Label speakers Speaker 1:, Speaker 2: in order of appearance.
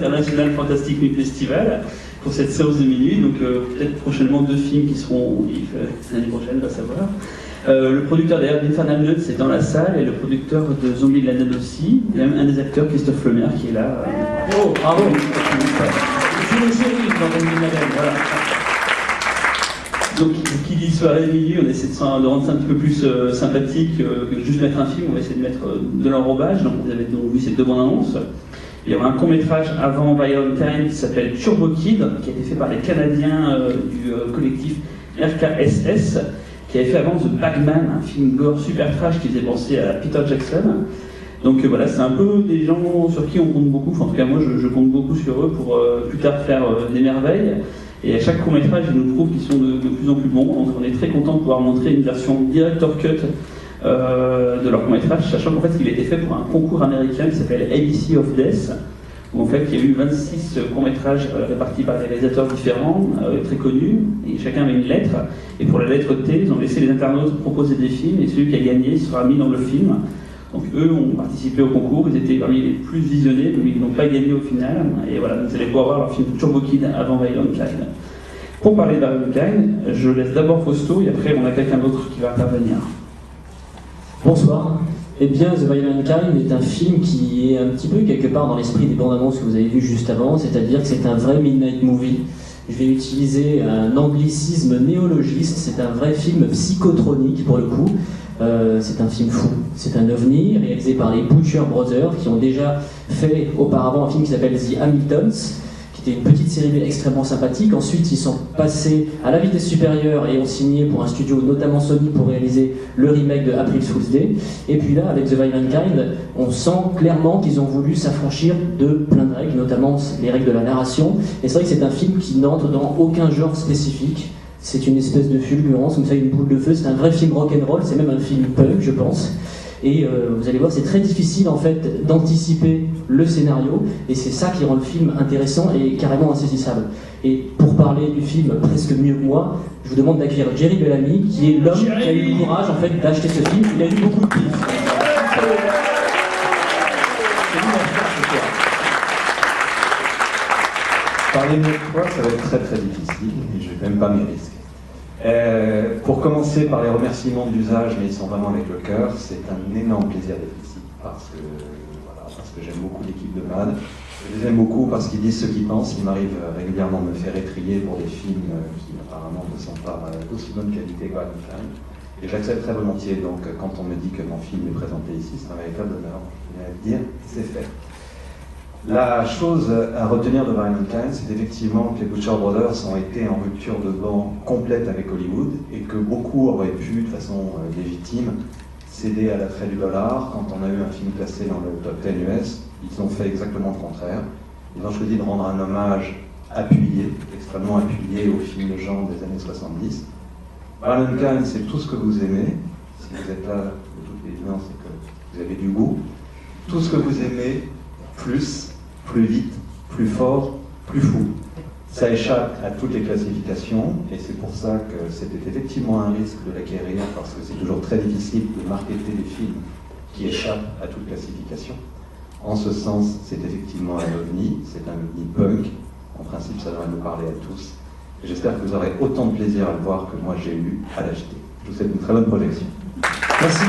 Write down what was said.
Speaker 1: International Fantastic Film Festival pour cette séance de minuit. Donc peut-être prochainement 2 films qui seront l'année prochaine, on va savoir. Le producteur d'Infernal Nuts est dans la salle et le producteur de Zombieland aussi. Il y a même un des acteurs, Christophe Lemaire, qui est là. Oh, bravo! C'est une série dans Zombieland, voilà. Donc, qui dit soirée de minuit, on essaie de rendre ça un petit peu plus sympathique que juste mettre un film. On va essayer de mettre de l'enrobage. Donc, vous avez donc vu ces 2 bandes annonces. Il y aura un court-métrage avant Violent Kind qui s'appelle Turbo Kid, qui a été fait par les Canadiens du collectif RKSS, qui avait fait avant The Bagman, un film gore super trash qui faisait penser à Peter Jackson. Donc voilà, c'est un peu des gens sur qui on compte beaucoup. Enfin, en tout cas, moi, je compte beaucoup sur eux pour plus tard faire des merveilles. Et à chaque court-métrage, ils nous prouvent qu'ils sont de plus en plus bons. Donc on est très content de pouvoir montrer une version director cut de leur court-métrage, sachant qu'en fait, il a été fait pour un concours américain qui s'appelle ABC of Death, où en fait, il y a eu 26 courts-métrages répartis par des réalisateurs différents, très connus, et chacun avait une lettre. Et pour la lettre T, ils ont laissé les internautes proposer des films, et celui qui a gagné sera mis dans le film. Donc eux ont participé au concours, ils étaient parmi les plus visionnés, mais ils n'ont pas gagné au final. Et voilà, vous allez pouvoir voir leur film Turbo Kid avant Violent Kind. Pour parler de Violent Kind, je laisse d'abord Fausto, et après on a quelqu'un d'autre qui va intervenir.
Speaker 2: Bonsoir. Eh bien, The Violent Kind est un film qui est un petit peu quelque part dans l'esprit des bandes annonces que vous avez vues juste avant, c'est-à-dire que c'est un vrai midnight movie. Je vais utiliser un anglicisme néologiste, c'est un vrai film psychotronique pour le coup. C'est un film fou, c'est un ovni réalisé par les Butcher Brothers qui ont déjà fait auparavant un film qui s'appelle The Hamiltons, qui était une petite série B extrêmement sympathique. Ensuite, ils sont passés à la vitesse supérieure et ont signé pour un studio, notamment Sony, pour réaliser le remake de April Fool's Day. Et puis là, avec The Violent Kind, on sent clairement qu'ils ont voulu s'affranchir de plein de règles, notamment les règles de la narration. Et c'est vrai que c'est un film qui n'entre dans aucun genre spécifique. C'est une espèce de fulgurance, comme ça, une boule de feu. C'est un vrai film rock'n'roll, c'est même un film punk, je pense. Et vous allez voir, c'est très difficile en fait d'anticiper le scénario, et c'est ça qui rend le film intéressant et carrément insaisissable. Et pour parler du film presque mieux que moi, je vous demande d'accueillir Jerry Bellamy, qui est l'homme qui a eu le courage en fait d'acheter ce film. Il a eu beaucoup de pif.
Speaker 3: Parler mieux que toi, ça va être très très difficile, et je ne vais même pas m'y risquer. Pour commencer par les remerciements d'usage, mais ils sont vraiment avec le cœur, c'est un énorme plaisir d'être ici, parce que j'aime beaucoup l'équipe de MAD. Je les aime beaucoup parce qu'ils disent ce qu'ils pensent. Il m'arrive régulièrement de me faire étrier pour des films qui apparemment ne sont pas d'aussi bonne qualité que Violent Kind. Et j'accepte très volontiers, donc quand on me dit que mon film est présenté ici, c'est un véritable honneur. Je viens de dire, c'est fait. La chose à retenir de Violent Kind, c'est effectivement que les Butcher Brothers ont été en rupture de banc complète avec Hollywood et que beaucoup auraient pu, de façon légitime, céder à l'attrait du dollar. Quand on a eu un film classé dans le top 10 US, ils ont fait exactement le contraire. Ils ont choisi de rendre un hommage appuyé, extrêmement appuyé au film de genre des années 70. Violent Kind, c'est tout ce que vous aimez. Si vous êtes là, de toute évidence, c'est que vous avez du goût. Tout ce que vous aimez, plus vite, plus fort, plus fou. Ça échappe à toutes les classifications, et c'est pour ça que c'était effectivement un risque de l'acquérir, parce que c'est toujours très difficile de marketer des films qui échappent à toute classification. En ce sens, c'est effectivement un ovni, c'est un ovni punk. En principe, ça devrait nous parler à tous. Et j'espère que vous aurez autant de plaisir à le voir que moi j'ai eu à l'acheter. Je vous souhaite une très bonne projection.
Speaker 2: Merci.